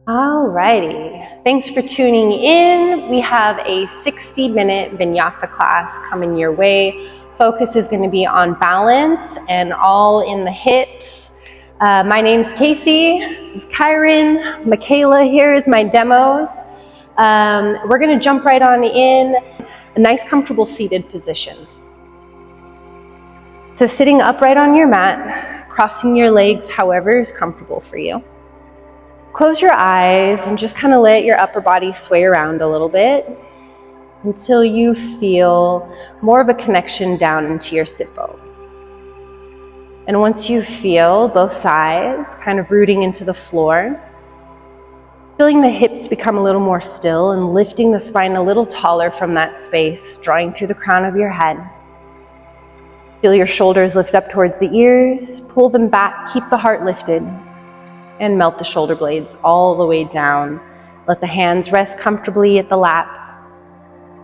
Alrighty, thanks for tuning in. We have a 60-minute Vinyasa class coming your way. Focus is going to be on balance and all in the hips. My name's Kaycie, this is Kyron, Nikole, here is my demos. We're going to jump right on in, a nice comfortable seated position. So sitting upright on your mat, crossing your legs however is comfortable for you. Close your eyes and just kind of let your upper body sway around a little bit until you feel more of a connection down into your sit bones. And once you feel both sides kind of rooting into the floor, feeling the hips become a little more still and lifting the spine a little taller from that space, drawing through the crown of your head. Feel your shoulders lift up towards the ears, pull them back, keep the heart lifted, and melt the shoulder blades all the way down. Let the hands rest comfortably at the lap.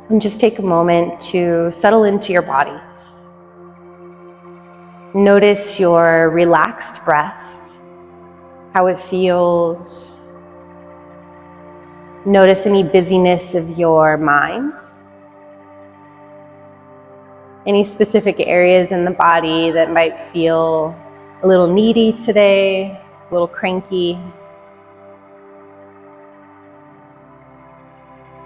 And just take a moment to settle into your bodies. Notice your relaxed breath, how it feels. Notice any busyness of your mind. Any specific areas in the body that might feel a little needy today, a little cranky.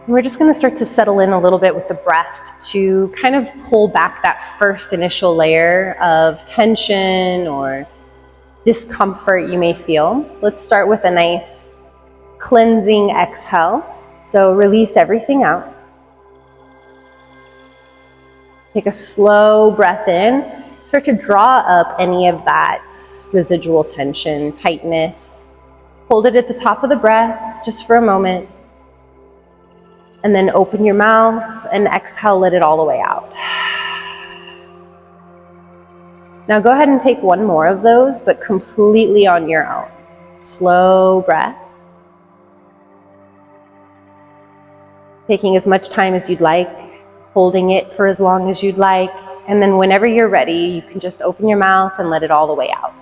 And we're just going to start to settle in a little bit with the breath to kind of pull back that first initial layer of tension or discomfort you may feel. Let's start with a nice cleansing exhale. So release everything out. Take a slow breath in. Start to draw up any of that residual tension, tightness. Hold it at the top of the breath just for a moment. And then open your mouth and exhale, let it all the way out. Now go ahead and take one more of those, but completely on your own. Slow breath. Taking as much time as you'd like, holding it for as long as you'd like. And then whenever you're ready, you can just open your mouth and let it all the way out.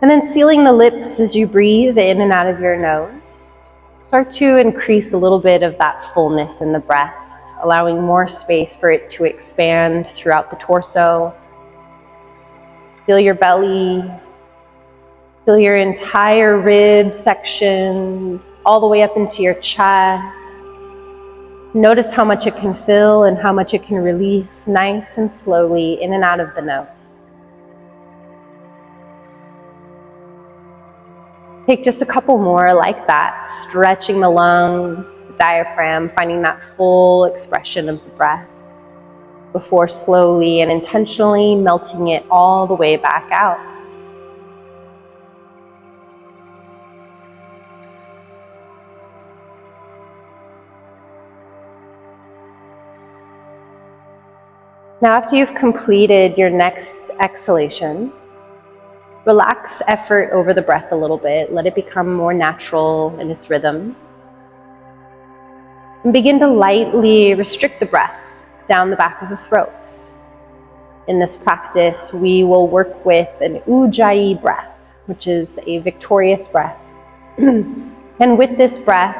And then sealing the lips as you breathe in and out of your nose. Start to increase a little bit of that fullness in the breath, allowing more space for it to expand throughout the torso. Feel your belly. Feel your entire rib section, all the way up into your chest. Notice how much it can fill and how much it can release nice and slowly in and out of the nose. Take just a couple more like that, stretching the lungs, the diaphragm, finding that full expression of the breath before slowly and intentionally melting it all the way back out. Now, after you've completed your next exhalation, relax effort over the breath a little bit. Let it become more natural in its rhythm. And begin to lightly restrict the breath down the back of the throat. In this practice, we will work with an Ujjayi breath, which is a victorious breath. And with this breath,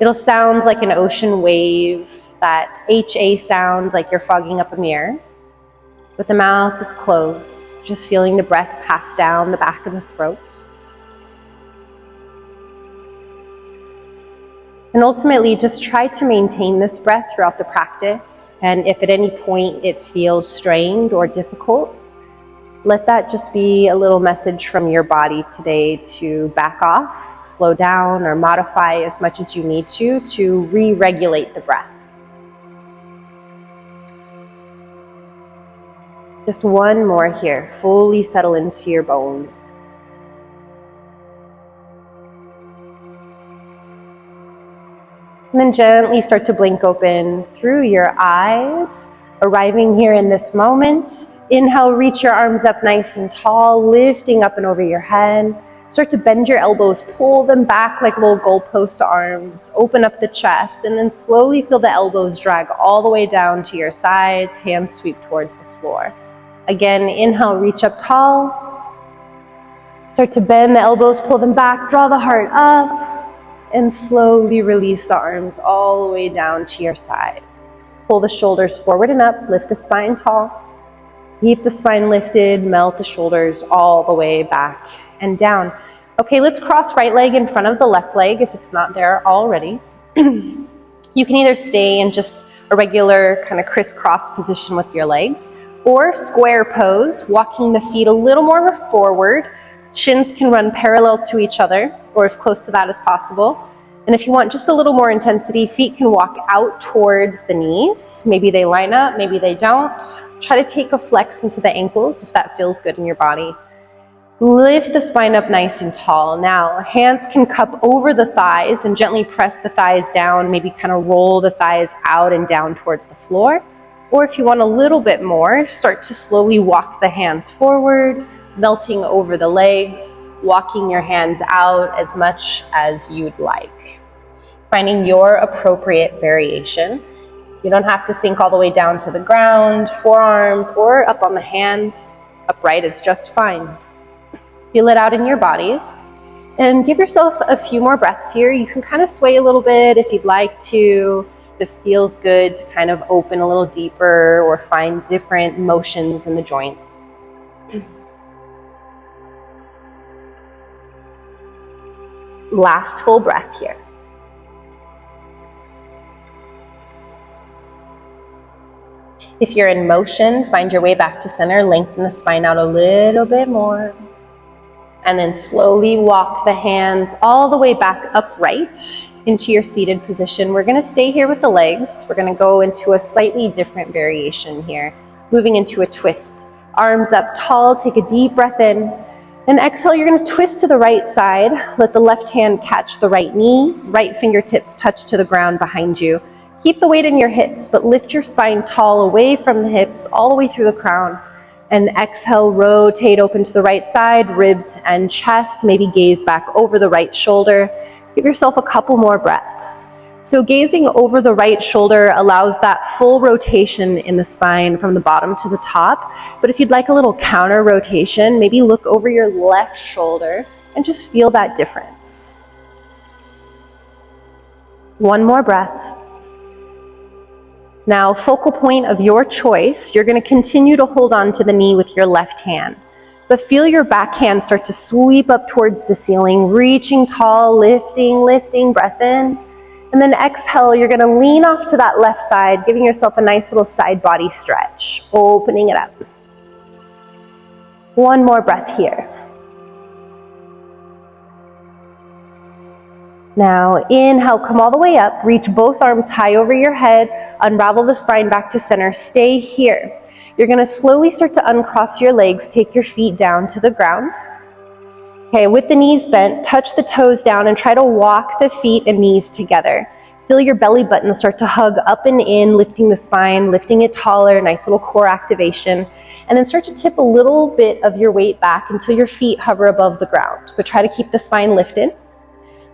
it'll sound like an ocean wave, that HA sound like you're fogging up a mirror, but the mouth is closed, just feeling the breath pass down the back of the throat. And ultimately, just try to maintain this breath throughout the practice, and if at any point it feels strained or difficult, let that just be a little message from your body today to back off, slow down, or modify as much as you need to re-regulate the breath. Just one more here, fully settle into your bones. And then gently start to blink open through your eyes, arriving here in this moment. Inhale, reach your arms up nice and tall, lifting up and over your head. Start to bend your elbows, pull them back like little goalpost arms, open up the chest, and then slowly feel the elbows drag all the way down to your sides, hands sweep towards the floor. Again, inhale, reach up tall. Start to bend the elbows, pull them back, draw the heart up, and slowly release the arms all the way down to your sides. Pull the shoulders forward and up, lift the spine tall. Keep the spine lifted, melt the shoulders all the way back and down. Okay, let's cross right leg in front of the left leg if it's not there already. You can either stay in just a regular kind of crisscross position with your legs, or square pose, walking the feet a little more forward. Shins can run parallel to each other, or as close to that as possible. And if you want just a little more intensity, feet can walk out towards the knees. Maybe they line up, maybe they don't. Try to take a flex into the ankles if that feels good in your body. Lift the spine up nice and tall. Now, hands can cup over the thighs and gently press the thighs down, maybe kind of roll the thighs out and down towards the floor. Or if you want a little bit more, start to slowly walk the hands forward, melting over the legs, walking your hands out as much as you'd like. Finding your appropriate variation. You don't have to sink all the way down to the ground, forearms, or up on the hands. Upright is just fine. Feel it out in your bodies. And give yourself a few more breaths here. You can kind of sway a little bit if you'd like to. If it feels good to kind of open a little deeper or find different motions in the joints. Last full breath here. If you're in motion, find your way back to center, lengthen the spine out a little bit more. And then slowly walk the hands all the way back upright into your seated position. We're going to stay here with the legs. We're going to go into a slightly different variation here, moving into a twist. Arms up tall, take a deep breath in. And exhale, you're going to twist to the right side. Let the left hand catch the right knee, right fingertips touch to the ground behind you. Keep the weight in your hips, but lift your spine tall away from the hips, all the way through the crown. And exhale, rotate open to the right side, ribs and chest, maybe gaze back over the right shoulder. Give yourself a couple more breaths. So gazing over the right shoulder allows that full rotation in the spine from the bottom to the top. But if you'd like a little counter rotation, maybe look over your left shoulder and just feel that difference. One more breath. Now, focal point of your choice, you're going to continue to hold on to the knee with your left hand. But feel your back hand start to sweep up towards the ceiling, reaching tall, lifting, breath in. And then exhale, you're going to lean off to that left side, giving yourself a nice little side body stretch, opening it up. One more breath here. Now, inhale, come all the way up, reach both arms high over your head, unravel the spine back to center, stay here. You're going to slowly start to uncross your legs, take your feet down to the ground. Okay, with the knees bent, touch the toes down and try to walk the feet and knees together. Feel your belly button start to hug up and in, lifting the spine, lifting it taller, nice little core activation. And then start to tip a little bit of your weight back until your feet hover above the ground. But try to keep the spine lifted.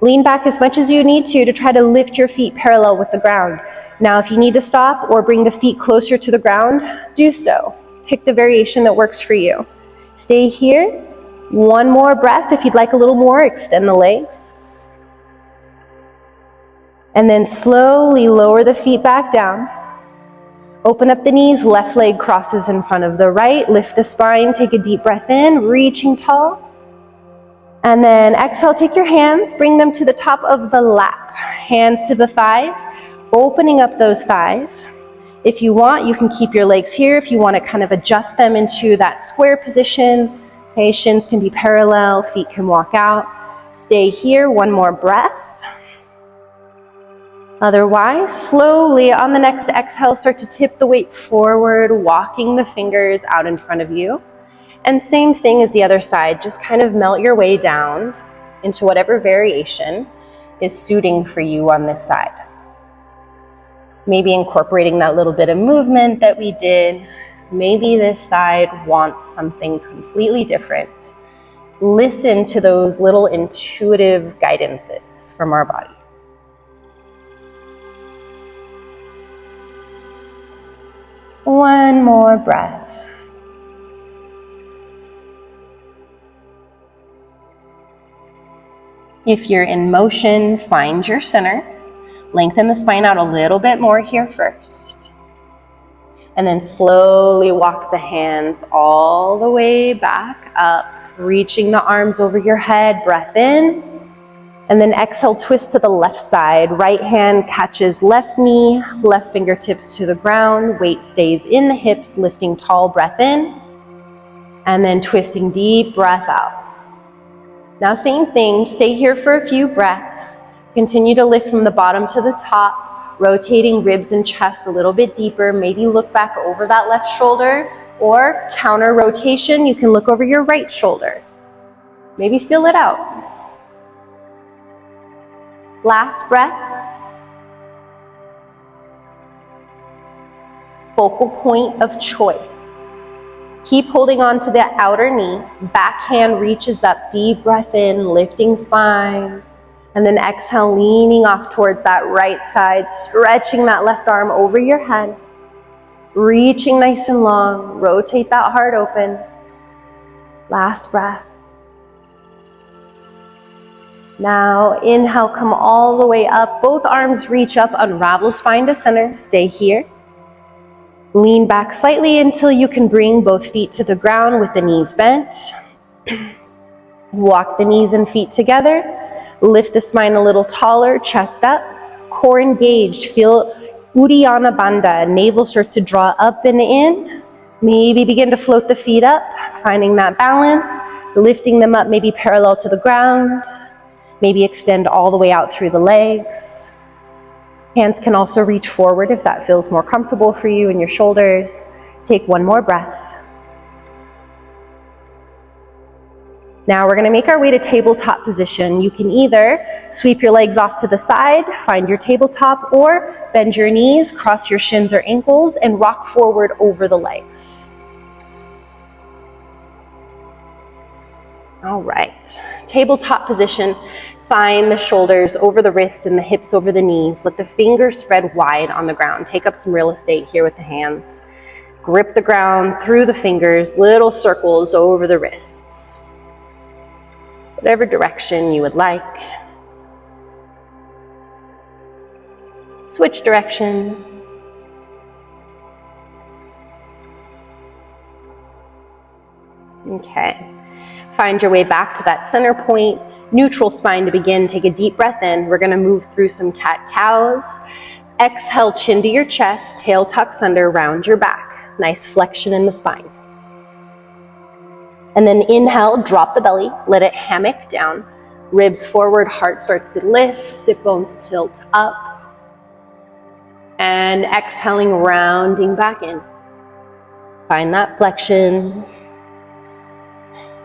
Lean back as much as you need to try to lift your feet parallel with the ground. Now, if you need to stop or bring the feet closer to the ground, do so. Pick the variation that works for you. Stay here. One more breath. If you'd like a little more, extend the legs. And then slowly lower the feet back down. Open up the knees, left leg crosses in front of the right. Lift the spine, take a deep breath in, reaching tall. And then exhale, take your hands, bring them to the top of the lap. Hands to the thighs, opening up those thighs. If you want, you can keep your legs here. If you want to kind of adjust them into that square position, okay, shins can be parallel, feet can walk out. Stay here, one more breath. Otherwise, slowly on the next exhale, start to tip the weight forward, walking the fingers out in front of you. And same thing as the other side, just kind of melt your way down into whatever variation is suiting for you on this side. Maybe incorporating that little bit of movement that we did. Maybe this side wants something completely different. Listen to those little intuitive guidances from our bodies. One more breath. If you're in motion, find your center. Lengthen the spine out a little bit more here first. And then slowly walk the hands all the way back up, reaching the arms over your head, breath in. And then exhale, twist to the left side. Right hand catches left knee, left fingertips to the ground. Weight stays in the hips, lifting tall, breath in. And then twisting deep breath out. Now same thing, stay here for a few breaths. Continue to lift from the bottom to the top, rotating ribs and chest a little bit deeper. Maybe look back over that left shoulder, or counter rotation, you can look over your right shoulder. Maybe feel it out. Last breath. Focal point of choice. Keep holding on to the outer knee. Back hand reaches up, deep breath in, lifting spine. And then exhale, leaning off towards that right side, stretching that left arm over your head. Reaching nice and long, rotate that heart open. Last breath. Now inhale, come all the way up. Both arms reach up, unravel spine to center. Stay here. Lean back slightly until you can bring both feet to the ground with the knees bent. Walk the knees and feet together. Lift the spine a little taller, chest up. Core engaged. Feel Uddiyana Bandha. Navel starts to draw up and in. Maybe begin to float the feet up, finding that balance. Lifting them up, maybe parallel to the ground. Maybe extend all the way out through the legs. Hands can also reach forward if that feels more comfortable for you, and your shoulders. Take one more breath. Now we're going to make our way to tabletop position. You can either sweep your legs off to the side, find your tabletop, or bend your knees, cross your shins or ankles, and rock forward over the legs. All right, tabletop position. Find the shoulders over the wrists and the hips over the knees. Let the fingers spread wide on the ground. Take up some real estate here with the hands. Grip the ground through the fingers, little circles over the wrists. Whatever direction you would like. Switch directions. Okay. Find your way back to that center point. Neutral spine to begin. Take a deep breath in. We're going to move through some cat-cows. Exhale, chin to your chest, tail tucks under, round your back. Nice flexion in the spine. And then inhale, drop the belly, let it hammock down. Ribs forward, heart starts to lift, sit bones tilt up. And exhaling, rounding back in. Find that flexion.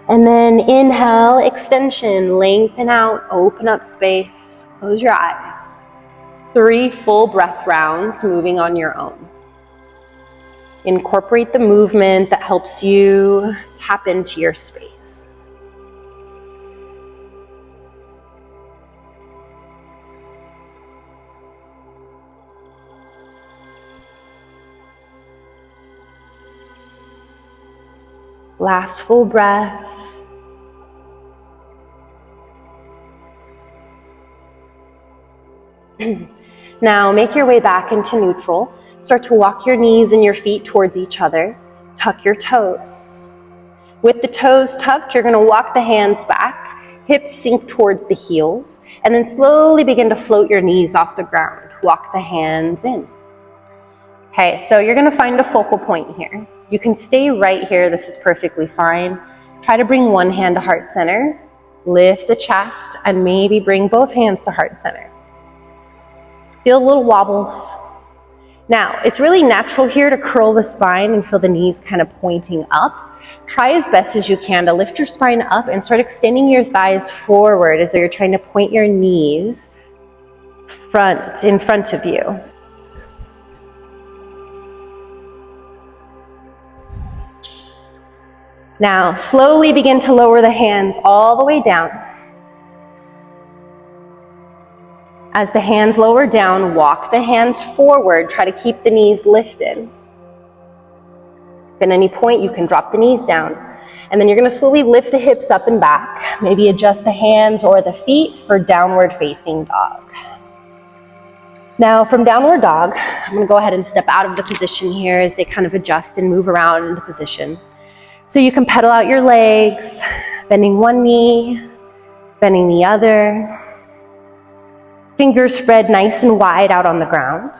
And then inhale, extension, lengthen out, open up space, close your eyes. 3 full breath rounds, moving on your own. Incorporate the movement that helps you tap into your space. Last full breath. Now make your way back into neutral. Start to walk your knees and your feet towards each other. Tuck your toes. With the toes tucked, you're going to walk the hands back. Hips sink towards the heels. And then slowly begin to float your knees off the ground. Walk the hands in. Okay, so you're going to find a focal point here. You can stay right here. This is perfectly fine. Try to bring one hand to heart center. Lift the chest and maybe bring both hands to heart center. Feel little wobbles. Now, it's really natural here to curl the spine and feel the knees kind of pointing up. Try as best as you can to lift your spine up and start extending your thighs forward as though you're trying to point your knees in front of you. Now, slowly begin to lower the hands all the way down. As the hands lower down, walk the hands forward. Try to keep the knees lifted. At any point, you can drop the knees down. And then you're going to slowly lift the hips up and back. Maybe adjust the hands or the feet for downward facing dog. Now from downward dog, I'm going to go ahead and step out of the position here as they kind of adjust and move around in the position. So you can pedal out your legs, bending one knee, bending the other. Fingers spread nice and wide out on the ground.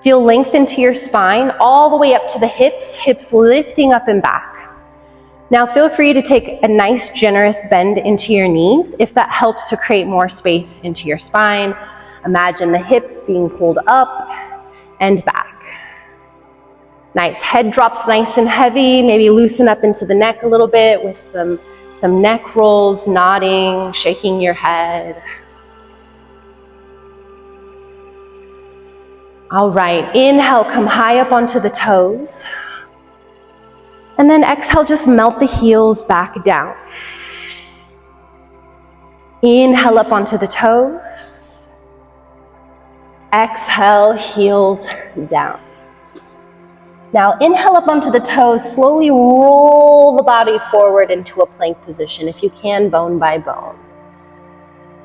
Feel length into your spine all the way up to the hips, hips lifting up and back. Now feel free to take a nice generous bend into your knees if that helps to create more space into your spine. Imagine the hips being pulled up and back. Nice, head drops nice and heavy, maybe loosen up into the neck a little bit with some neck rolls, nodding, shaking your head. All right, inhale, come high up onto the toes. And then exhale, just melt the heels back down. Inhale up onto the toes. Exhale, heels down. Now inhale up onto the toes, slowly roll the body forward into a plank position, if you can, bone by bone.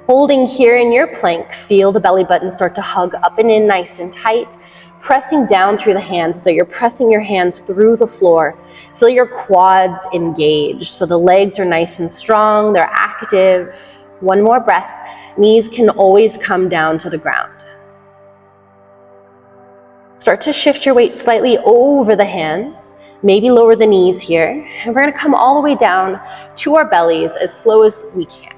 Holding here in your plank, feel the belly button start to hug up and in nice and tight, pressing down through the hands. So you're pressing your hands through the floor. Feel your quads engaged. So the legs are nice and strong, they're active. One more breath. Knees can always come down to the ground. Start to shift your weight slightly over the hands. Maybe lower the knees here. And we're going to come all the way down to our bellies as slow as we can.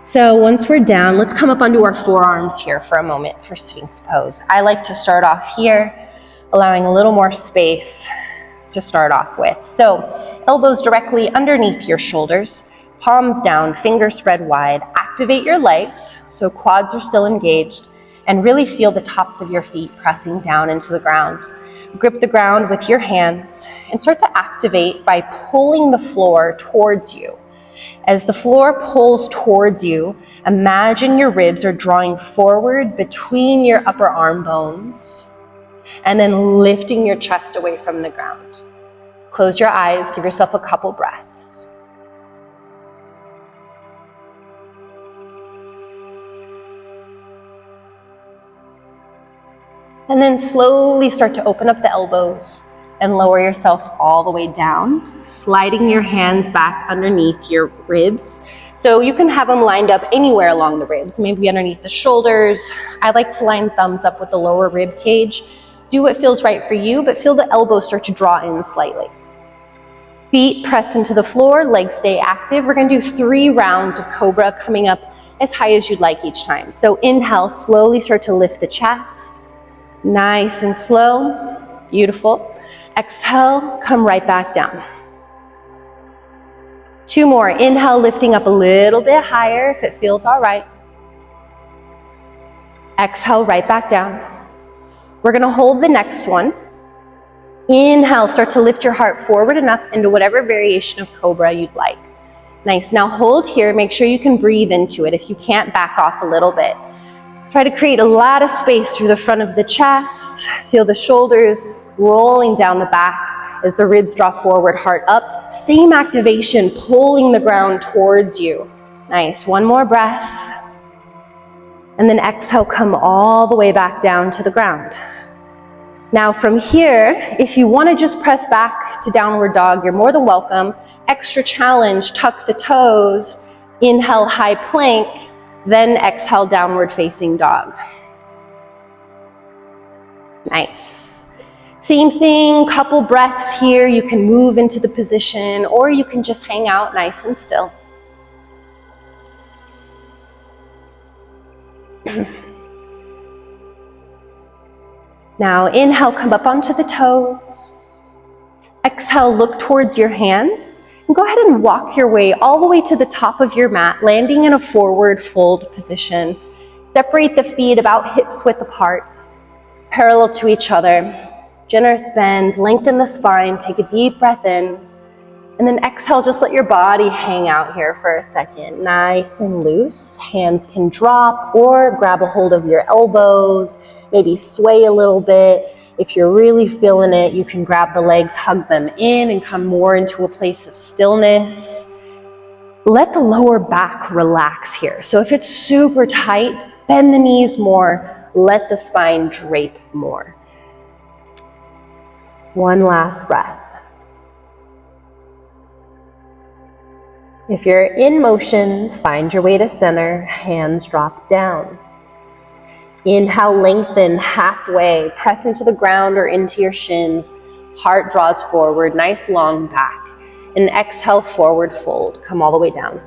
So once we're down, let's come up onto our forearms here for a moment for Sphinx pose. I like to start off here, allowing a little more space to start off with. So elbows directly underneath your shoulders, palms down, fingers spread wide. Activate your legs so quads are still engaged, and really feel the tops of your feet pressing down into the ground. Grip the ground with your hands and start to activate by pulling the floor towards you. As the floor pulls towards you, imagine your ribs are drawing forward between your upper arm bones and then lifting your chest away from the ground. Close your eyes, give yourself a couple breaths. And then slowly start to open up the elbows and lower yourself all the way down, sliding your hands back underneath your ribs. So you can have them lined up anywhere along the ribs, maybe underneath the shoulders. I like to line thumbs up with the lower rib cage. Do what feels right for you, but feel the elbows start to draw in slightly. Feet press into the floor, legs stay active. We're going to do 3 rounds of Cobra, coming up as high as you'd like each time. So inhale, slowly start to lift the chest. Nice and slow. Beautiful. Exhale, come right back down. 2 more. Inhale, lifting up a little bit higher if it feels all right. Exhale, right back down. We're going to hold the next one. Inhale, start to lift your heart forward and up into whatever variation of Cobra you'd like. Nice. Now hold here. Make sure you can breathe into it. If you can't, back off a little bit. Try to create a lot of space through the front of the chest. Feel the shoulders rolling down the back as the ribs draw forward, heart up. Same activation, pulling the ground towards you. Nice. One more breath. And then exhale, come all the way back down to the ground. Now from here, if you want to just press back to downward dog, you're more than welcome. Extra challenge, tuck the toes, inhale, high plank, then exhale, downward facing dog. Nice. Same thing, couple breaths here. You can move into the position or you can just hang out nice and still. Now inhale, come up onto the toes. Exhale, look towards your hands. And go ahead and walk your way all the way to the top of your mat, landing in a forward fold position. Separate the feet about hips width apart, parallel to each other. Generous bend, lengthen the spine, take a deep breath in, and then exhale, just let your body hang out here for a second. Nice and loose. Hands can drop or grab a hold of your elbows, maybe sway a little bit. If you're really feeling it, you can grab the legs, hug them in, and come more into a place of stillness. Let the lower back relax here. So if it's super tight, bend the knees more. Let the spine drape more. One last breath. If you're in motion, find your way to center, hands drop down. Inhale, lengthen halfway, press into the ground or into your shins. Heart draws forward, nice long back. And exhale, forward fold, come all the way down.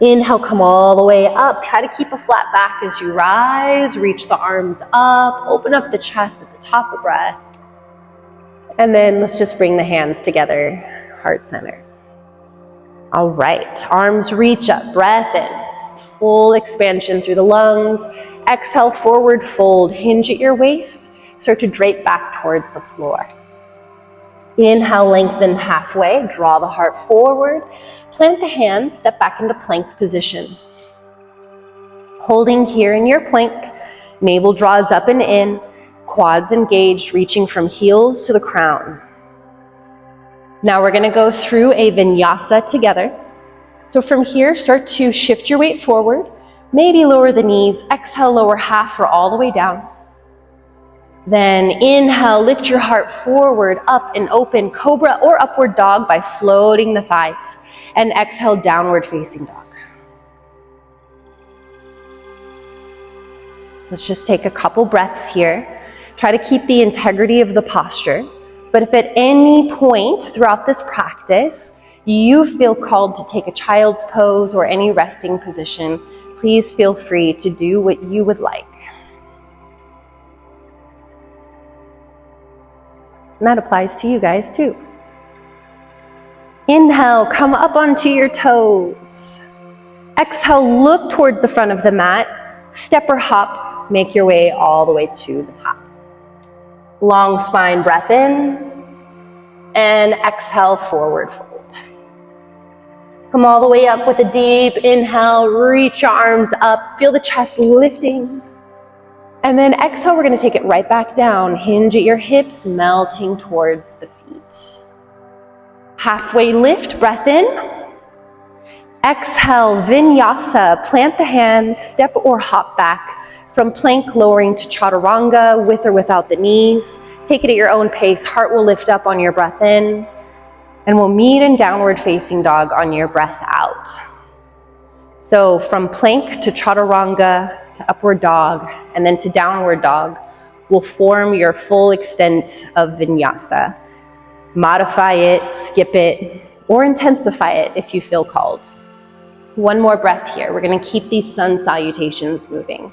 Inhale, come all the way up. Try to keep a flat back as you rise. Reach the arms up, open up the chest at the top of breath. And then let's just bring the hands together, heart center. All right, arms reach up, breath in, full expansion through the lungs. Exhale, forward fold, hinge at your waist, start to drape back towards the floor. Inhale, lengthen halfway, draw the heart forward, plant the hands, step back into plank position. Holding here in your plank, navel draws up and in, quads engaged, reaching from heels to the crown. Now we're gonna go through a vinyasa together. So from here, start to shift your weight forward, maybe lower the knees, exhale, lower half or all the way down. Then inhale, lift your heart forward, up and open, cobra or upward dog by floating the thighs. And exhale, downward facing dog. Let's just take a couple breaths here. Try to keep the integrity of the posture. But if at any point throughout this practice, you feel called to take a child's pose or any resting position, please feel free to do what you would like. And that applies to you guys too. Inhale, come up onto your toes. Exhale, look towards the front of the mat. Step or hop, make your way all the way to the top. Long spine breath in, and exhale, forward fold. Come all the way up with a deep inhale, reach your arms up, feel the chest lifting. And then exhale, we're gonna take it right back down. Hinge at your hips, melting towards the feet. Halfway lift, breath in. Exhale, vinyasa, plant the hands, step or hop back. From plank, lowering to chaturanga, with or without the knees. Take it at your own pace. Heart will lift up on your breath in. And we'll meet in downward facing dog on your breath out. So from plank to chaturanga to upward dog, and then to downward dog, will form your full extent of vinyasa. Modify it, skip it, or intensify it if you feel called. One more breath here. We're gonna keep these sun salutations moving.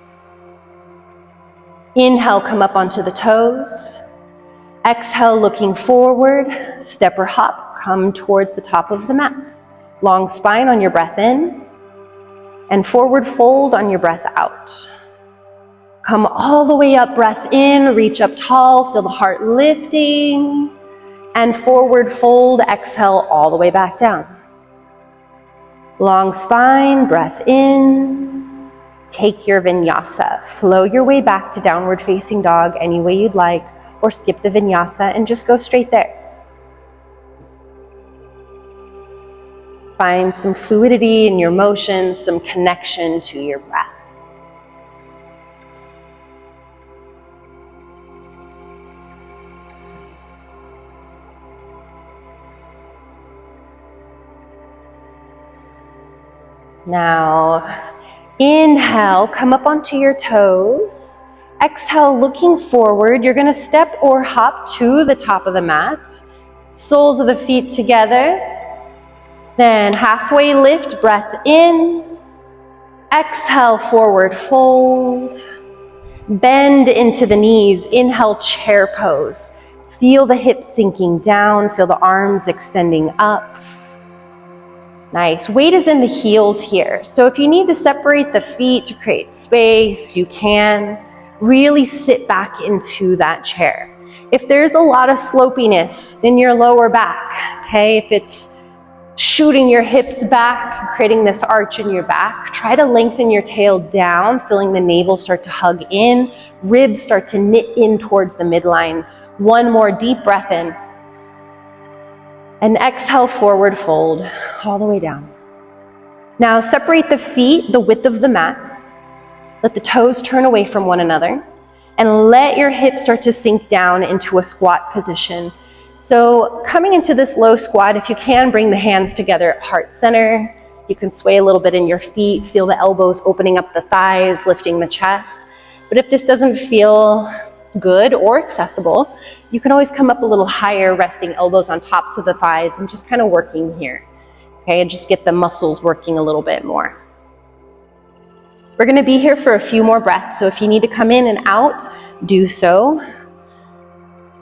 Inhale, come up onto the toes. Exhale, looking forward, step or hop, come towards the top of the mat. Long spine on your breath in, and forward fold on your breath out. Come all the way up, breath in, reach up tall, feel the heart lifting, and forward fold, exhale all the way back down. Long spine, breath in. Take your vinyasa, flow your way back to downward facing dog any way you'd like, or skip the vinyasa and just go straight there. Find some fluidity in your motions, some connection to your breath. Now, inhale, come up onto your toes. Exhale, looking forward. You're gonna step or hop to the top of the mat. Soles of the feet together. Then halfway lift, breath in. Exhale, forward fold. Bend into the knees. Inhale, chair pose. Feel the hips sinking down. Feel the arms extending up. Nice. Weight is in the heels here. So if you need to separate the feet to create space, you can. Really sit back into that chair. If there's a lot of slopiness in your lower back, okay, if it's shooting your hips back, creating this arch in your back. Try to lengthen your tail down, feeling the navel start to hug in, ribs start to knit in towards the midline. One more deep breath in. And exhale, forward fold, all the way down. Now separate the feet the width of the mat. Let the toes turn away from one another. And let your hips start to sink down into a squat position. So coming into this low squat, if you can, bring the hands together at heart center. You can sway a little bit in your feet, feel the elbows opening up the thighs, lifting the chest. But if this doesn't feel good or accessible, you can always come up a little higher, resting elbows on tops of the thighs and just kind of working here. Okay, and just get the muscles working a little bit more. We're going to be here for a few more breaths, so if you need to come in and out, do so.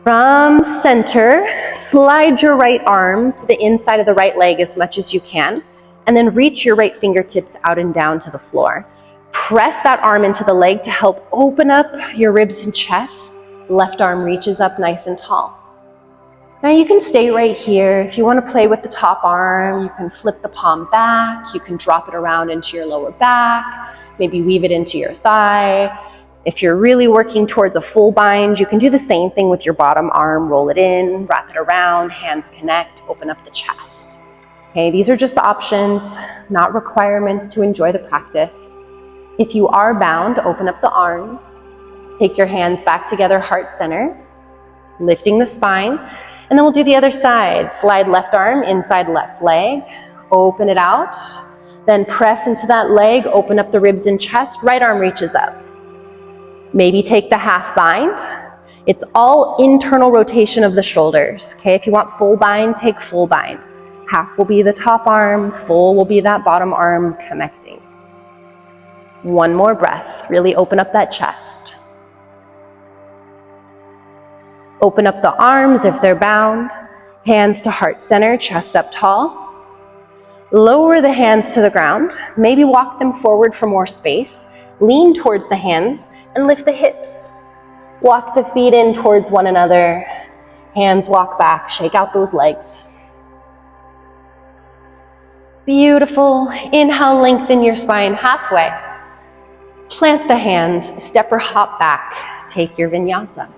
From center, slide your right arm to the inside of the right leg as much as you can, and then reach your right fingertips out and down to the floor. Press that arm into the leg to help open up your ribs and chest. Left arm reaches up nice and tall. Now you can stay right here. If you want to play with the top arm, you can flip the palm back, you can drop it around into your lower back, maybe weave it into your thigh. If you're really working towards a full bind, you can do the same thing with your bottom arm. Roll it in, wrap it around, hands connect, open up the chest. Okay, these are just options, not requirements to enjoy the practice. If you are bound, open up the arms. Take your hands back together, heart center, lifting the spine. And then we'll do the other side. Slide left arm inside left leg, open it out. Then press into that leg, open up the ribs and chest, right arm reaches up. Maybe take the half bind. It's all internal rotation of the shoulders. Okay, if you want full bind, take full bind. Half will be the top arm, full will be that bottom arm connecting. One more breath, really open up that chest. Open up the arms if they're bound. Hands to heart center, chest up tall. Lower the hands to the ground. Maybe walk them forward for more space. Lean towards the hands and lift the hips. Walk the feet in towards one another. Hands walk back, shake out those legs. Beautiful. Inhale, lengthen your spine halfway. Plant the hands, step or hop back. Take your vinyasa.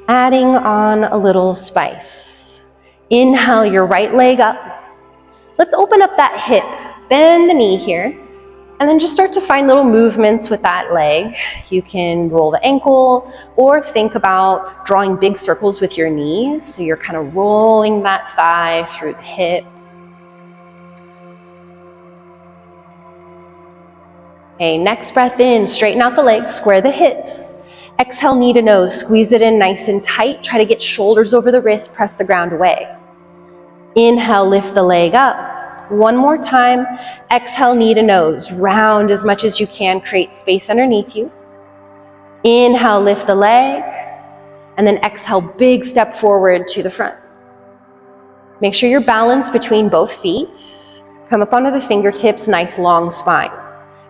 Adding on a little spice. Inhale your right leg up. Let's open up that hip. Bend the knee here. And then just start to find little movements with that leg. You can roll the ankle or think about drawing big circles with your knees. So you're kind of rolling that thigh through the hip. Okay, next breath in, straighten out the legs, square the hips. Exhale, knee to nose, squeeze it in nice and tight. Try to get shoulders over the wrist, press the ground away. Inhale, lift the leg up. One more time. Exhale, knee to nose. Round as much as you can, create space underneath you. Inhale, lift the leg. And then exhale, big step forward to the front. Make sure you're balanced between both feet. Come up onto the fingertips, nice long spine.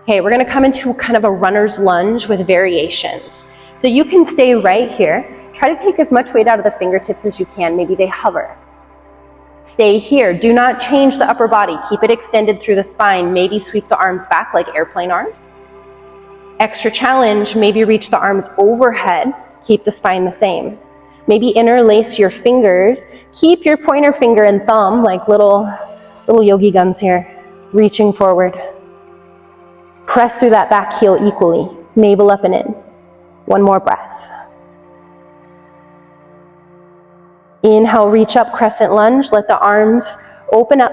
Okay, we're gonna come into kind of a runner's lunge with variations. So you can stay right here. Try to take as much weight out of the fingertips as you can. Maybe they hover. Stay here. Do not change the upper body. Keep it extended through the spine. Maybe sweep the arms back like airplane arms. Extra challenge, maybe reach the arms overhead. Keep the spine the same. Maybe interlace your fingers. Keep your pointer finger and thumb like little yogi guns here, reaching forward. Press through that back heel equally. Navel up and in. One more breath. Inhale, reach up, crescent lunge. Let the arms open up.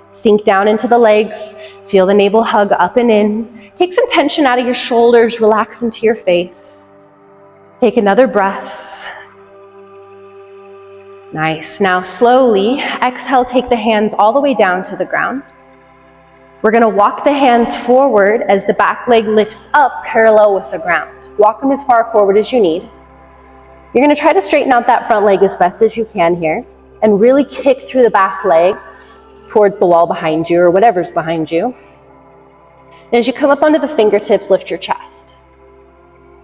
Sink down into the legs. Feel the navel hug up and in. Take some tension out of your shoulders. Relax into your face. Take another breath. Nice. Now slowly, exhale, take the hands all the way down to the ground. We're going to walk the hands forward as the back leg lifts up parallel with the ground. Walk them as far forward as you need. You're going to try to straighten out that front leg as best as you can here and really kick through the back leg towards the wall behind you or whatever's behind you. And as you come up onto the fingertips, lift your chest.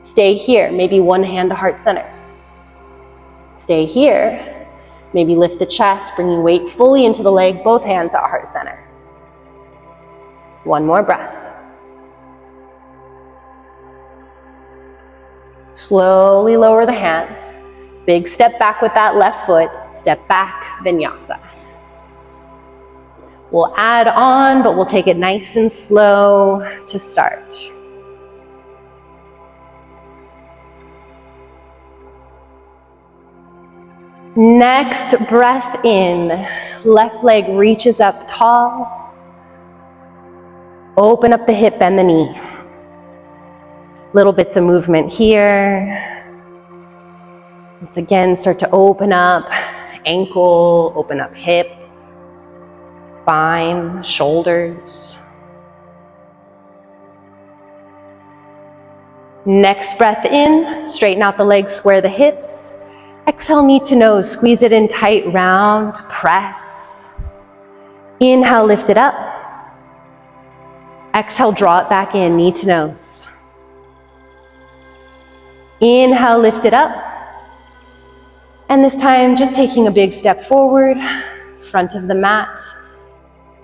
Stay here, maybe one hand to heart center. Stay here, maybe lift the chest, bringing weight fully into the leg, both hands at heart center. One more breath. Slowly lower the hands. Big step back with that left foot. Step back, Vinyasa. We'll add on, but we'll take it nice and slow to start. Next breath in, left leg reaches up tall. Open up the hip, bend the knee. Little bits of movement here. Once again, start to open up ankle, open up hip, spine, shoulders. Next breath in, straighten out the legs, square the hips. Exhale, knee to nose, squeeze it in tight, round, press. Inhale, lift it up. Exhale, draw it back in, knee to nose. Inhale, lift it up. And this time, just taking a big step forward, front of the mat.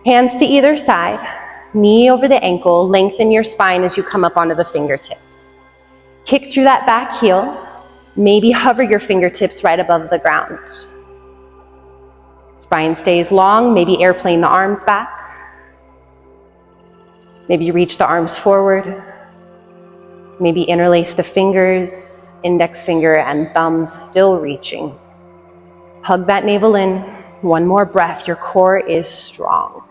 Hands to either side, knee over the ankle, lengthen your spine as you come up onto the fingertips. Kick through that back heel. Maybe hover your fingertips right above the ground. Spine stays long, maybe airplane the arms back. Maybe reach the arms forward. Maybe interlace the fingers, index finger and thumb still reaching. Hug that navel in. One more breath, your core is strong.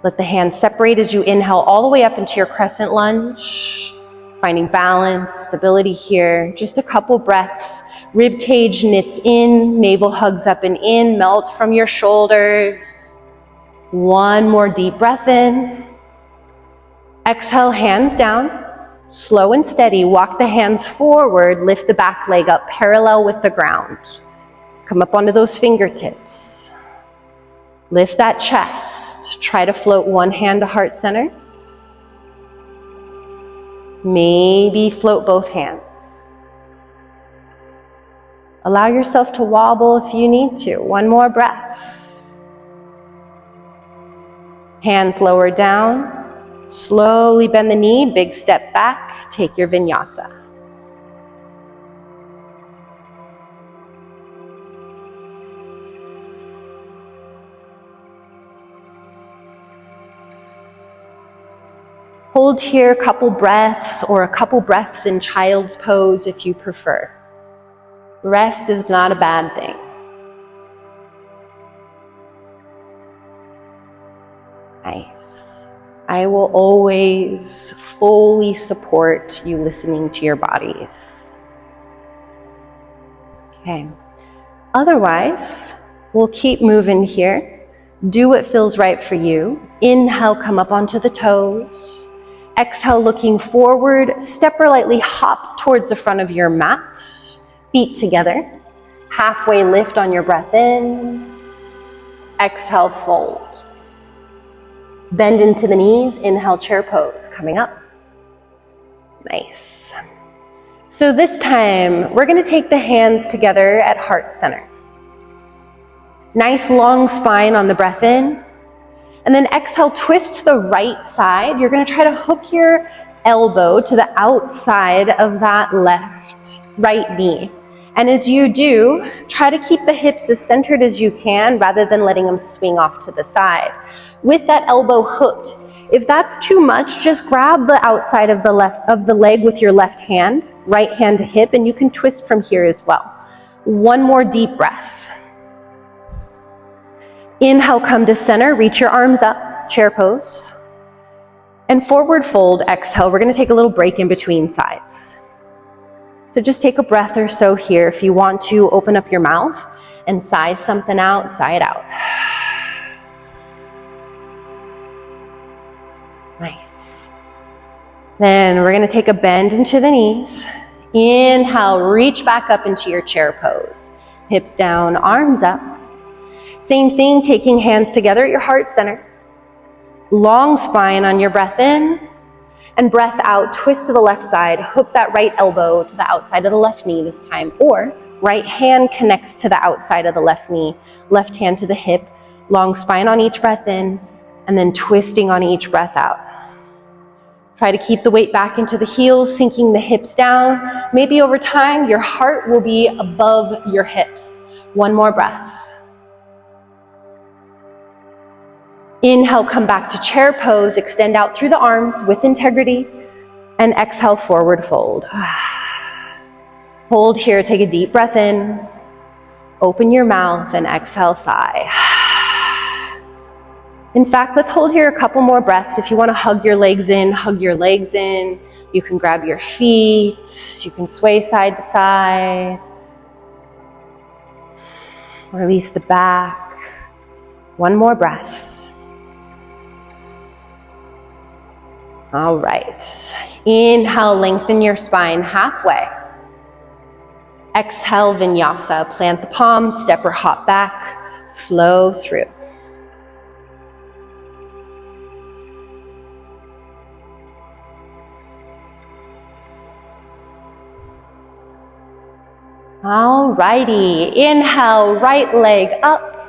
Let the hands separate as you inhale all the way up into your crescent lunge. Finding balance, stability here. Just a couple breaths. Rib cage knits in, navel hugs up and in, melt from your shoulders. One more deep breath in. Exhale, hands down. Slow and steady, walk the hands forward, lift the back leg up parallel with the ground. Come up onto those fingertips. Lift that chest. Try to float one hand to heart center. Maybe float both hands. Allow yourself to wobble if you need to. One more breath. Hands lower down. Slowly bend the knee, big step back. Take your Vinyasa. Hold here a couple breaths or a couple breaths in child's pose if you prefer. Rest is not a bad thing. Nice. I will always fully support you listening to your bodies. Okay. Otherwise, we'll keep moving here. Do what feels right for you. Inhale, come up onto the toes. Exhale, looking forward, step or lightly hop towards the front of your mat, feet together. Halfway lift on your breath in. Exhale, fold. Bend into the knees, inhale, chair pose, coming up. Nice. So this time, we're gonna take the hands together at heart center. Nice long spine on the breath in. And then exhale, twist to the right side. You're gonna try to hook your elbow to the outside of that right knee. And as you do, try to keep the hips as centered as you can rather than letting them swing off to the side. With that elbow hooked, if that's too much, just grab the outside of the leg with your left hand, right hand to hip, and you can twist from here as well. One more deep breath. Inhale, come to center, reach your arms up, chair pose. And forward fold, exhale. We're gonna take a little break in between sides. So just take a breath or so here. If you want to, open up your mouth and sigh something out, sigh it out. Nice. Then we're gonna take a bend into the knees. Inhale, reach back up into your chair pose. Hips down, arms up. Same thing, taking hands together at your heart center. Long spine on your breath in, and breath out, twist to the left side, hook that right elbow to the outside of the left knee this time, or right hand connects to the outside of the left knee, left hand to the hip, long spine on each breath in, and then twisting on each breath out. Try to keep the weight back into the heels, sinking the hips down. Maybe over time, your heart will be above your hips. One more breath. Inhale, come back to chair pose, extend out through the arms with integrity, and exhale, forward fold. Hold here, take a deep breath in, open your mouth, and exhale, sigh. In fact, let's hold here a couple more breaths. If you want to hug your legs in, hug your legs in. You can grab your feet, you can sway side to side. Release the back. One more breath. All right, inhale, lengthen your spine halfway. Exhale, Vinyasa, plant the palms, step or hop back, flow through. All righty, inhale, right leg up.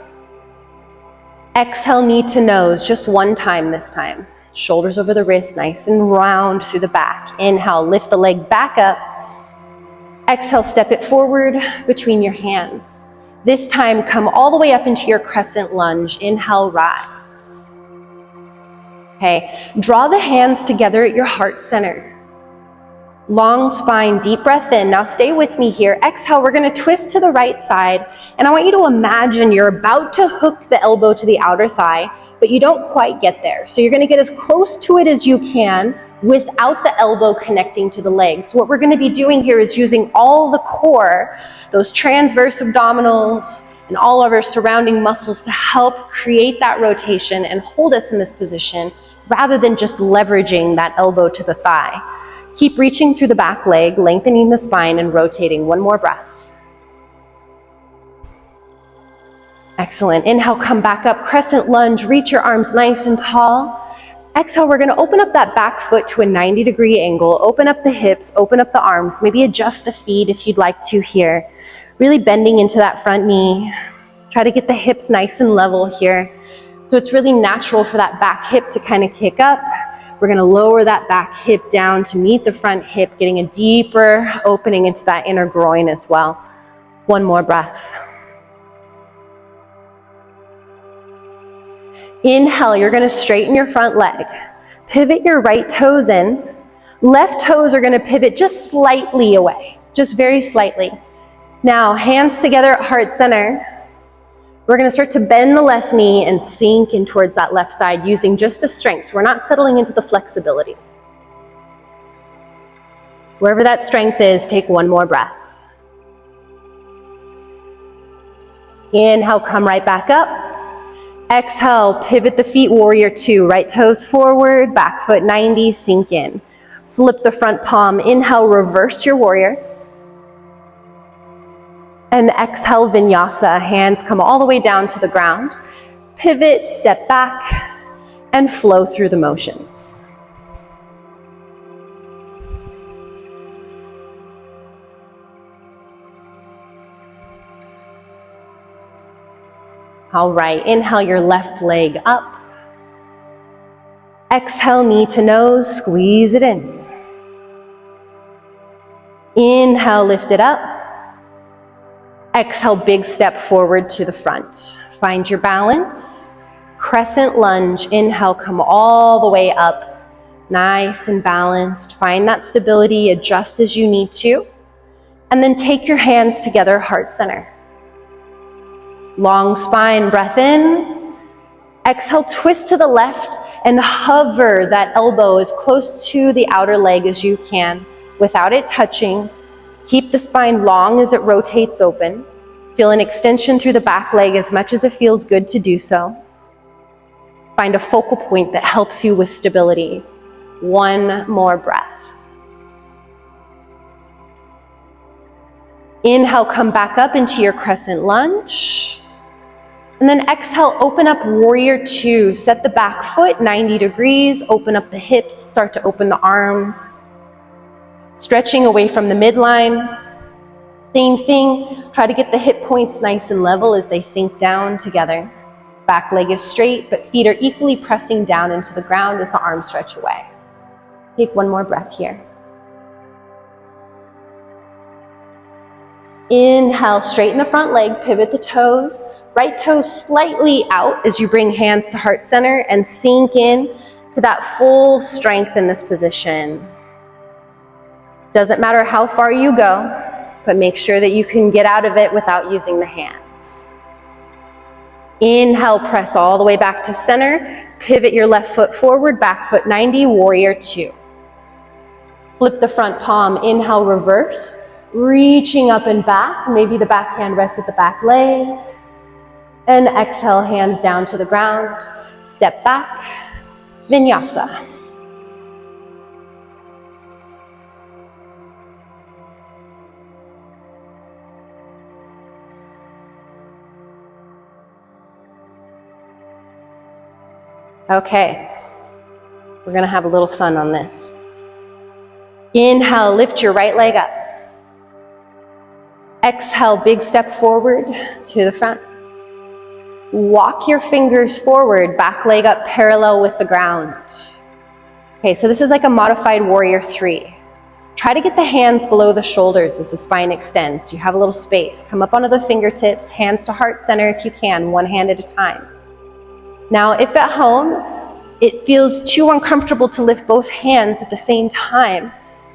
Exhale, knee to nose, just one time this time. Shoulders over the wrist, nice and round through the back. Inhale, lift the leg back up. Exhale, step it forward between your hands. This time, come all the way up into your crescent lunge. Inhale, rise. Okay, draw the hands together at your heart center. Long spine, deep breath in. Now stay with me here. Exhale, we're gonna twist to the right side. And I want you to imagine you're about to hook the elbow to the outer thigh, but you don't quite get there. So you're gonna get as close to it as you can without the elbow connecting to the leg. So what we're gonna be doing here is using all the core, those transverse abdominals, and all of our surrounding muscles to help create that rotation and hold us in this position rather than just leveraging that elbow to the thigh. Keep reaching through the back leg, lengthening the spine and rotating. One more breath. Excellent. Inhale, come back up, crescent lunge, reach your arms nice and tall. Exhale, we're gonna open up that back foot to a 90-degree angle, open up the hips, open up the arms, maybe adjust the feet if you'd like to here. Really bending into that front knee. Try to get the hips nice and level here. So it's really natural for that back hip to kind of kick up. We're gonna lower that back hip down to meet the front hip, getting a deeper opening into that inner groin as well. One more breath. Inhale, you're gonna straighten your front leg. Pivot your right toes in. Left toes are gonna pivot just slightly away, just very slightly. Now, hands together at heart center. We're gonna start to bend the left knee and sink in towards that left side using just a strength. So we're not settling into the flexibility. Wherever that strength is, take one more breath. Inhale, come right back up. Exhale, pivot the feet, warrior two. Right toes forward, back foot 90, sink in. Flip the front palm. Inhale, reverse your warrior. And exhale, Vinyasa. Hands come all the way down to the ground. Pivot, step back, and flow through the motions. All right, inhale your left leg up. Exhale, knee to nose, squeeze it in. Inhale, lift it up. Exhale, big step forward to the front. Find your balance. Crescent lunge. Inhale, come all the way up. Nice and balanced. Find that stability, adjust as you need to. And then take your hands together, heart center. Long spine, breath in. Exhale, twist to the left and hover that elbow as close to the outer leg as you can without it touching. Keep the spine long as it rotates open. Feel an extension through the back leg as much as it feels good to do so. Find a focal point that helps you with stability. One more breath. Inhale, come back up into your crescent lunge. And then exhale, open up warrior two. Set the back foot 90 degrees, open up the hips, start to open the arms. Stretching away from the midline. Same thing, try to get the hip points nice and level as they sink down together. Back leg is straight, but feet are equally pressing down into the ground as the arms stretch away. Take one more breath here. Inhale, straighten the front leg, pivot the toes. Right toes slightly out as you bring hands to heart center and sink in to that full strength in this position. Doesn't matter how far you go, but make sure that you can get out of it without using the hands. Inhale, press all the way back to center. Pivot your left foot forward, back foot 90, warrior two. Flip the front palm, inhale, reverse. Reaching up and back, maybe the back hand rests at the back leg. And exhale, hands down to the ground. Step back, Vinyasa. Okay, we're gonna have a little fun on this. Inhale, lift your right leg up. Exhale, big step forward to the front. Walk your fingers forward, back leg up parallel with the ground. Okay, so this is like a modified warrior three. Try to get the hands below the shoulders as the spine extends. You have a little space. Come up onto the fingertips, hands to heart center if you can, one hand at a time. Now, if at home it feels too uncomfortable to lift both hands at the same time,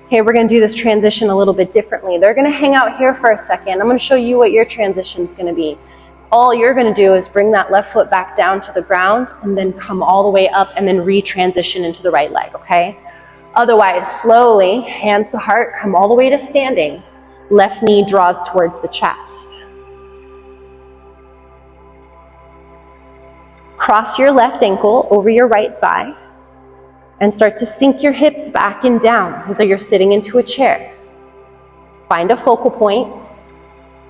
okay, we're gonna do this transition a little bit differently. They're gonna hang out here for a second. I'm gonna show you what your transition is gonna be. All you're gonna do is bring that left foot back down to the ground and then come all the way up and then re-transition into the right leg, okay? Otherwise, slowly, hands to heart, come all the way to standing. Left knee draws towards the chest. Cross your left ankle over your right thigh and start to sink your hips back and down as though you're sitting into a chair. Find a focal point,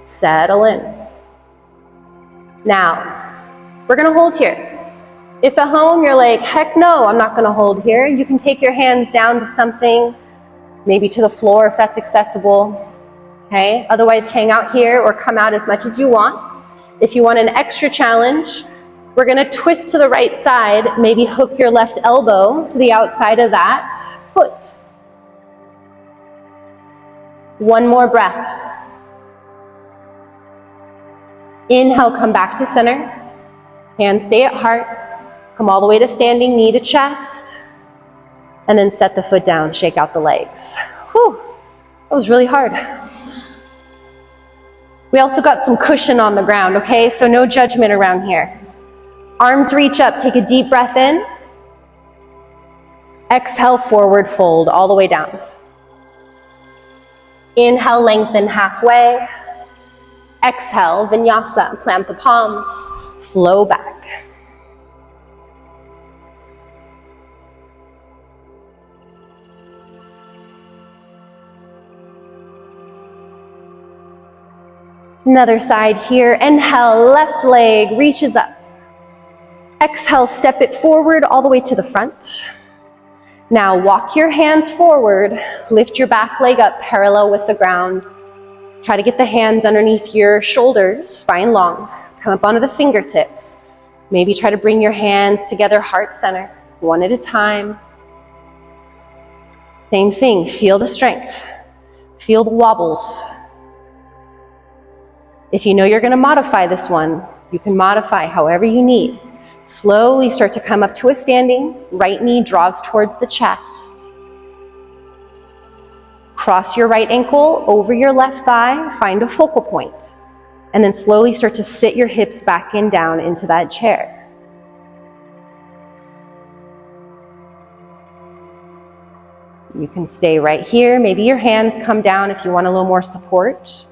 settle in. Now, we're gonna hold here. If at home you're like, heck no, I'm not gonna hold here, you can take your hands down to something, maybe to the floor if that's accessible, okay? Otherwise, hang out here or come out as much as you want. If you want an extra challenge, we're gonna twist to the right side, maybe hook your left elbow to the outside of that foot. One more breath. Inhale, come back to center. Hands stay at heart. Come all the way to standing, knee to chest. And then set the foot down, shake out the legs. Whew, that was really hard. We also got some cushion on the ground, okay? So no judgment around here. Arms reach up, take a deep breath in. Exhale, forward fold, all the way down. Inhale, lengthen halfway. Exhale, Vinyasa, plant the palms, flow back. Another side here, inhale, left leg reaches up. Exhale, step it forward all the way to the front. Now walk your hands forward, lift your back leg up parallel with the ground. Try to get the hands underneath your shoulders, spine long. Come up onto the fingertips. Maybe try to bring your hands together, heart center, one at a time. Same thing, feel the strength. Feel the wobbles. If you know you're gonna modify this one, you can modify however you need. Slowly start to come up to a standing. Right knee draws towards the chest. Cross your right ankle over your left thigh. Find a focal point. And then slowly start to sit your hips back and down into that chair. You can stay right here. Maybe your hands come down if you want a little more support.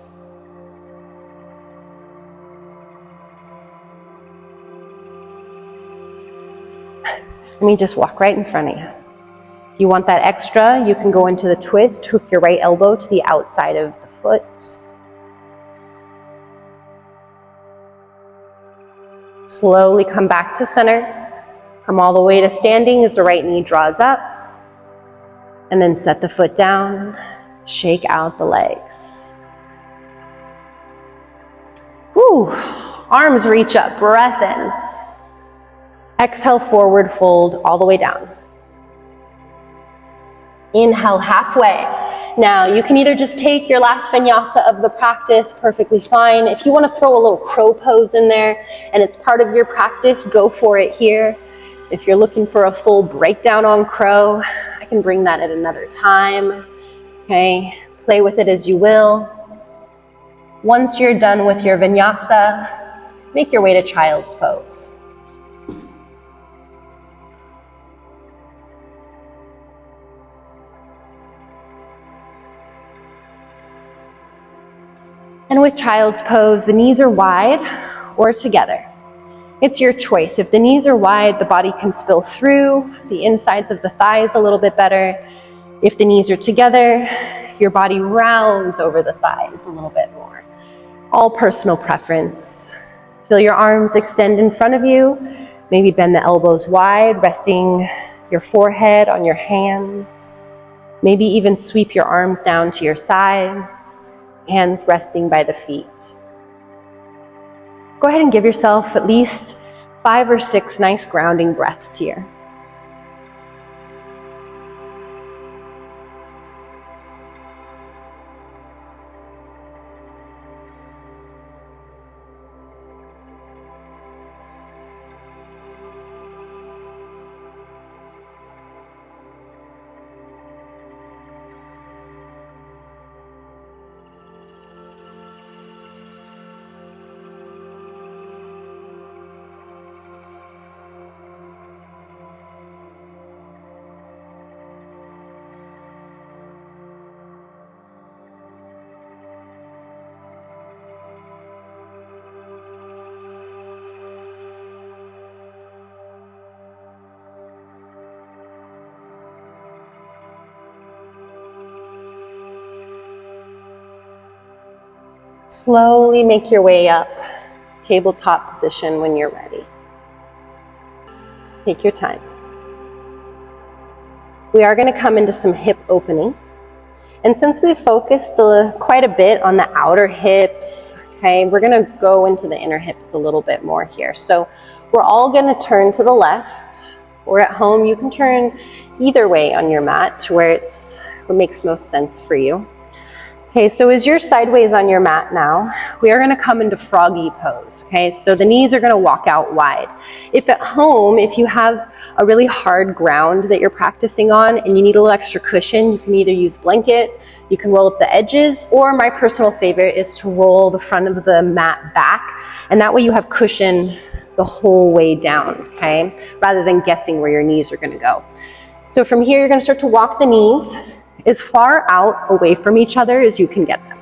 Let me just walk right in front of you. If you want that extra, you can go into the twist, hook your right elbow to the outside of the foot. Slowly come back to center. Come all the way to standing as the right knee draws up. And then set the foot down. Shake out the legs. Whew. Arms reach up, breath in. Exhale, forward fold all the way down. Inhale halfway. Now you can either just take your last vinyasa of the practice, perfectly fine. If you want to throw a little crow pose in there and it's part of your practice, go for it here. If you're looking for a full breakdown on crow, I can bring that at another time. Okay, play with it as you will. Once you're done with your vinyasa, make your way to child's pose. And with child's pose, the knees are wide or together. It's your choice. If the knees are wide, the body can spill through the insides of the thighs a little bit better. If the knees are together, your body rounds over the thighs a little bit more. All personal preference. Feel your arms extend in front of you. Maybe bend the elbows wide, resting your forehead on your hands. Maybe even sweep your arms down to your sides, hands resting by the feet. Go ahead and give yourself at least 5 or 6 nice grounding breaths here. Slowly make your way up, tabletop position when you're ready. Take your time. We are going to come into some hip opening. And since we've focused quite a bit on the outer hips, okay, we're going to go into the inner hips a little bit more here. So we're all going to turn to the left, or at home you can turn either way on your mat to where it makes most sense for you. Okay, so as you're sideways on your mat now, we are going to come into froggy pose. Okay, so the knees are going to walk out wide. If at home, if you have a really hard ground that you're practicing on and you need a little extra cushion, you can either use blanket, you can roll up the edges, or my personal favorite is to roll the front of the mat back, and that way you have cushion the whole way down, okay, rather than guessing where your knees are going to go. So from here, you're going to start to walk the knees as far out away from each other as you can get them.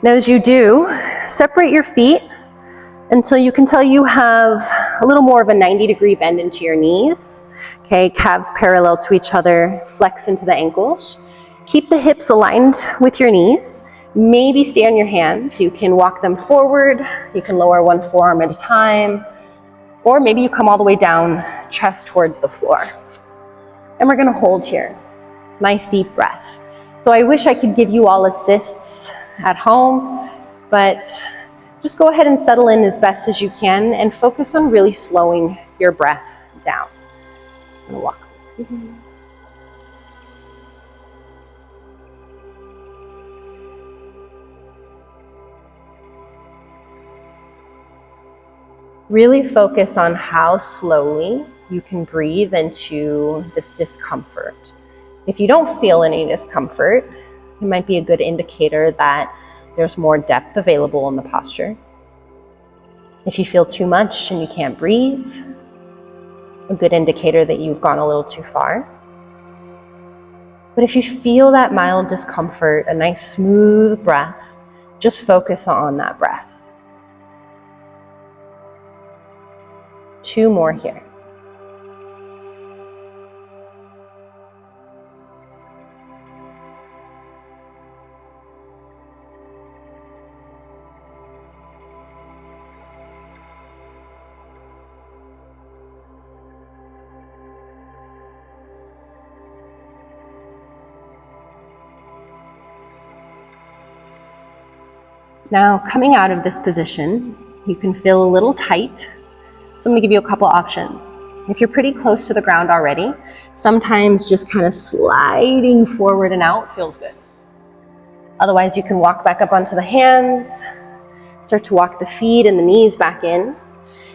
Now as you do, separate your feet until you can tell you have a little more of a 90-degree bend into your knees. Okay, calves parallel to each other, flex into the ankles. Keep the hips aligned with your knees. Maybe stay on your hands. You can walk them forward. You can lower one forearm at a time. Or maybe you come all the way down, chest towards the floor. And we're gonna hold here. Nice deep breath. So I wish I could give you all assists at home, but just go ahead and settle in as best as you can and focus on really slowing your breath down. I'm gonna walk. Really focus on how slowly you can breathe into this discomfort. If you don't feel any discomfort, it might be a good indicator that there's more depth available in the posture. If you feel too much and you can't breathe, a good indicator that you've gone a little too far. But if you feel that mild discomfort, a nice smooth breath, just focus on that breath. 2 more here. Now, coming out of this position, you can feel a little tight. So I'm going to give you a couple options. If you're pretty close to the ground already, sometimes just kind of sliding forward and out feels good. Otherwise, you can walk back up onto the hands, start to walk the feet and the knees back in.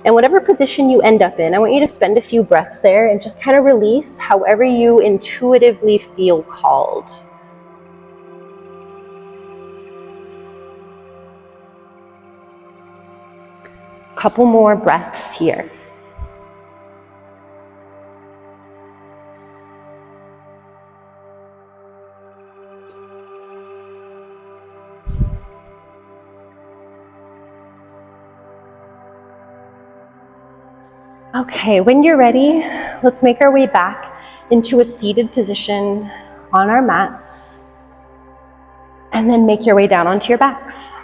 And whatever position you end up in, I want you to spend a few breaths there and just kind of release however you intuitively feel called. Couple more breaths here. Okay, when you're ready, let's make our way back into a seated position on our mats, and then make your way down onto your backs.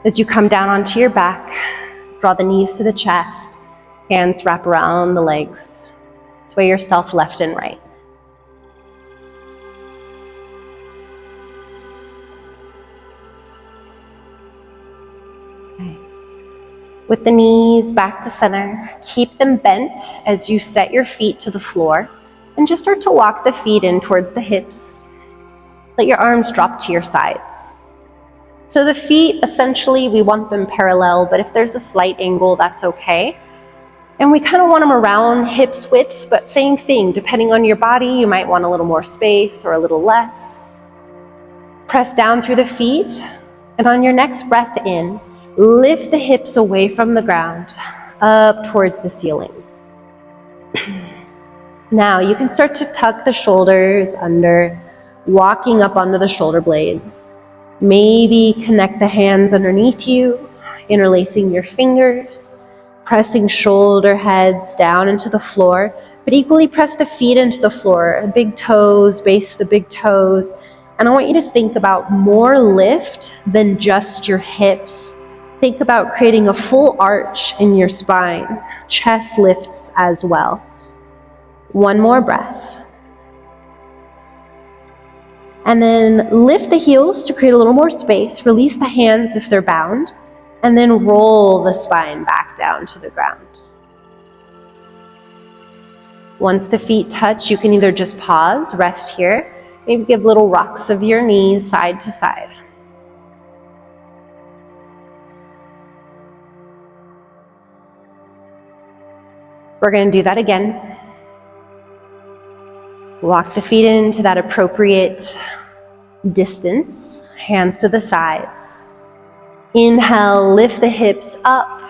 As you come down onto your back, draw the knees to the chest, hands wrap around the legs. Sway yourself left and right. Okay. With the knees back to center, keep them bent as you set your feet to the floor, and just start to walk the feet in towards the hips. Let your arms drop to your sides. So the feet, essentially, we want them parallel, but if there's a slight angle, that's okay. And we kind of want them around hips width, but same thing, depending on your body, you might want a little more space or a little less. Press down through the feet, and on your next breath in, lift the hips away from the ground, up towards the ceiling. Now you can start to tuck the shoulders under, walking up onto the shoulder blades. Maybe connect the hands underneath you, interlacing your fingers, pressing shoulder heads down into the floor, but equally press the feet into the floor, the big toes, base the big toes. And I want you to think about more lift than just your hips. Think about creating a full arch in your spine. Chest lifts as well. One more breath. And then lift the heels to create a little more space. Release the hands if they're bound. And then roll the spine back down to the ground. Once the feet touch, you can either just pause, rest here, maybe give little rocks of your knees side to side. We're going to do that again. Walk the feet into that appropriate distance, hands to the sides. Inhale, lift the hips up.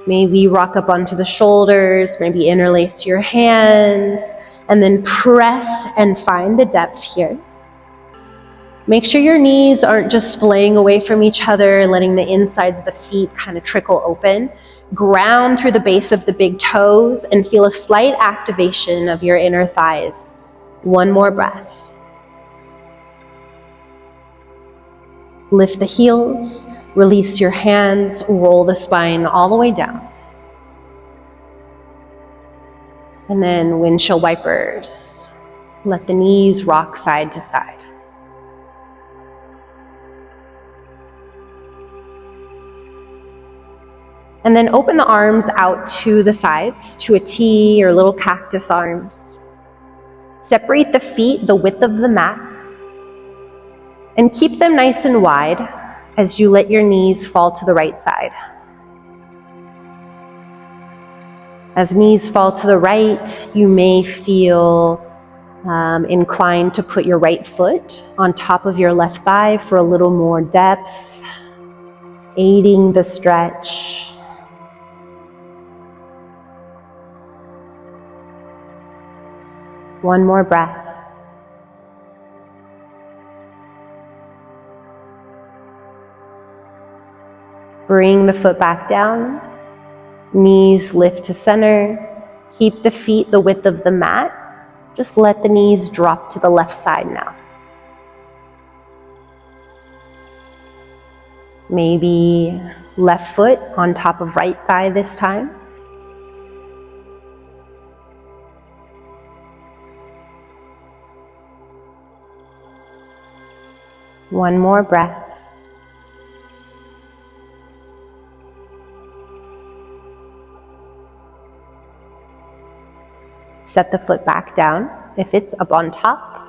Maybe rock up onto the shoulders, maybe interlace your hands, and then press and find the depth here. Make sure your knees aren't just splaying away from each other, letting the insides of the feet kind of trickle open. Ground through the base of the big toes and feel a slight activation of your inner thighs. One more breath. Lift the heels, release your hands, roll the spine all the way down. And then windshield wipers. Let the knees rock side to side. And then open the arms out to the sides, to a T or little cactus arms. Separate the feet the width of the mat. And keep them nice and wide as you let your knees fall to the right side. As knees fall to the right, you may feel inclined to put your right foot on top of your left thigh for a little more depth, aiding the stretch. One more breath. Bring the foot back down. Knees lift to center. Keep the feet the width of the mat. Just let the knees drop to the left side now. Maybe left foot on top of right thigh this time. One more breath. Set the foot back down. If it's up on top,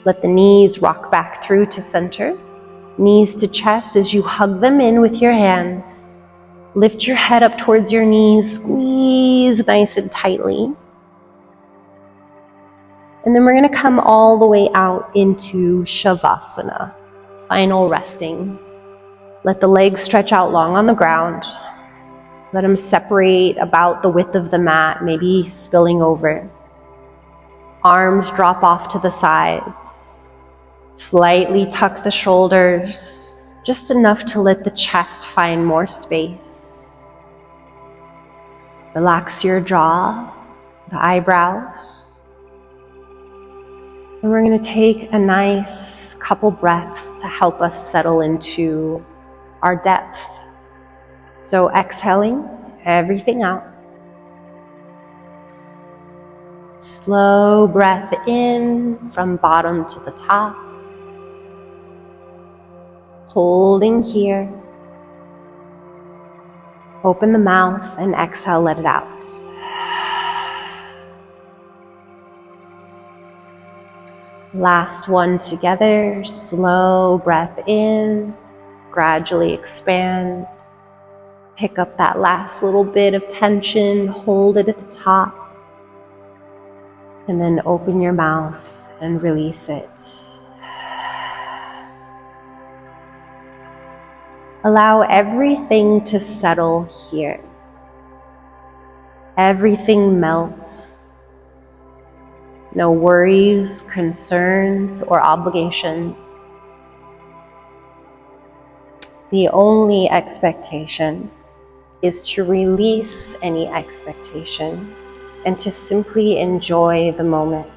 let the knees rock back through to center. Knees to chest as you hug them in with your hands. Lift your head up towards your knees, squeeze nice and tightly. And then we're going to come all the way out into Shavasana, final resting. Let the legs stretch out long on the ground. Let them separate about the width of the mat, maybe spilling over. Arms drop off to the sides. Slightly tuck the shoulders, just enough to let the chest find more space. Relax your jaw, the eyebrows. And we're going to take a nice couple breaths to help us settle into our depth. So exhaling everything out. Slow breath in from bottom to the top. Holding here. Open the mouth and exhale, let it out. Last one together. Slow breath in. Gradually expand. Pick up that last little bit of tension. Hold it at the top. And then open your mouth and release it. Allow everything to settle here. Everything melts. No worries, concerns, or obligations. The only expectation is to release any expectation and to simply enjoy the moment.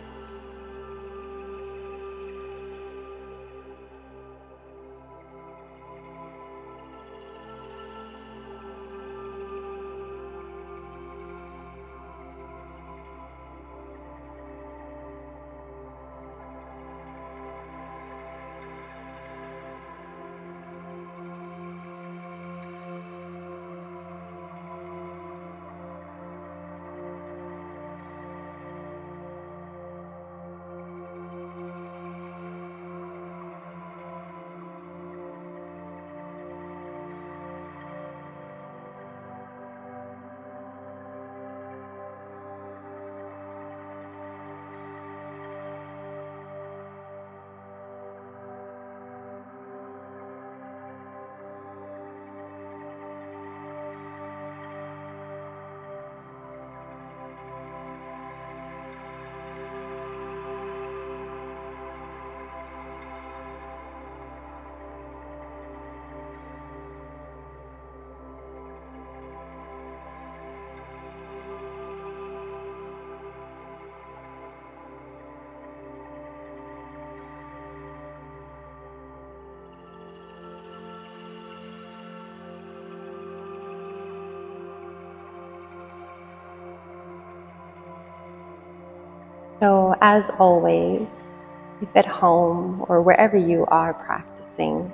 So as always, if at home or wherever you are practicing,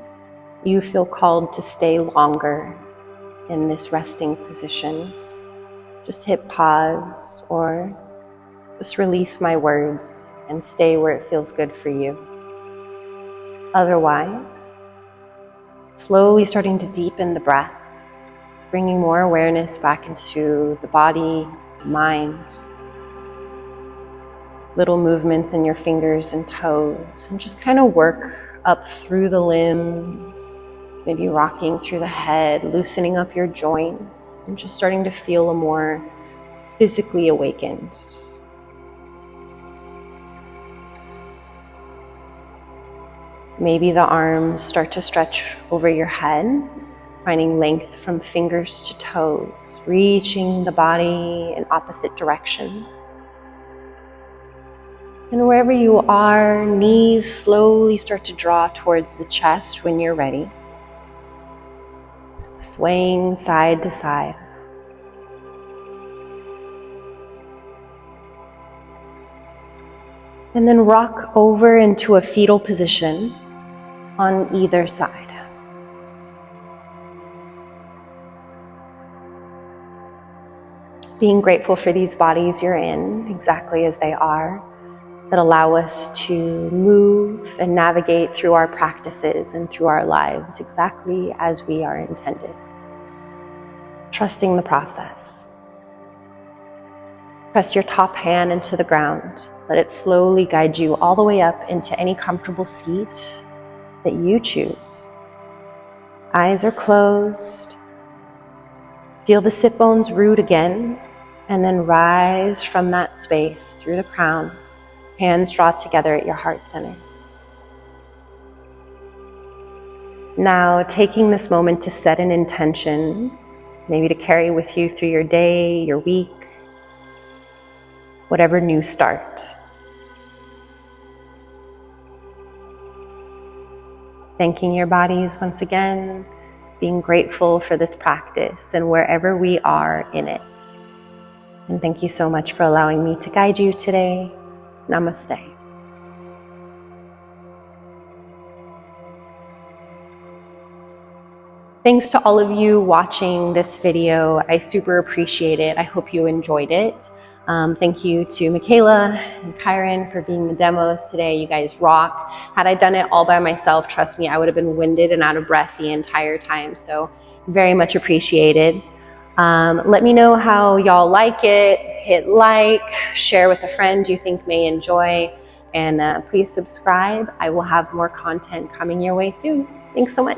you feel called to stay longer in this resting position, just hit pause or just release my words and stay where it feels good for you. Otherwise, slowly starting to deepen the breath, bringing more awareness back into the body, mind, little movements in your fingers and toes, and just kind of work up through the limbs, maybe rocking through the head, loosening up your joints, and just starting to feel a more physically awakened. Maybe the arms start to stretch over your head, finding length from fingers to toes, reaching the body in opposite directions. And wherever you are, knees slowly start to draw towards the chest when you're ready. Swaying side to side. And then rock over into a fetal position on either side. Being grateful for these bodies you're in, exactly as they are, that allow us to move and navigate through our practices and through our lives exactly as we are intended. Trusting the process. Press your top hand into the ground. Let it slowly guide you all the way up into any comfortable seat that you choose. Eyes are closed. Feel the sit bones root again, and then rise from that space through the crown. Hands draw together at your heart center. Now, taking this moment to set an intention, maybe to carry with you through your day, your week, whatever new start. Thanking your bodies once again, being grateful for this practice and wherever we are in it. And thank you so much for allowing me to guide you today. Namaste. Thanks to all of you watching this video. I super appreciate it. I hope you enjoyed it. Thank you to Nikole and Kyron for being the demos today. You guys rock. Had I done it all by myself, trust me, I would have been winded and out of breath the entire time. So very much appreciated. Let me know how y'all like it. Hit like, share with a friend you think may enjoy, and please subscribe. I will have more content coming your way soon. Thanks so much.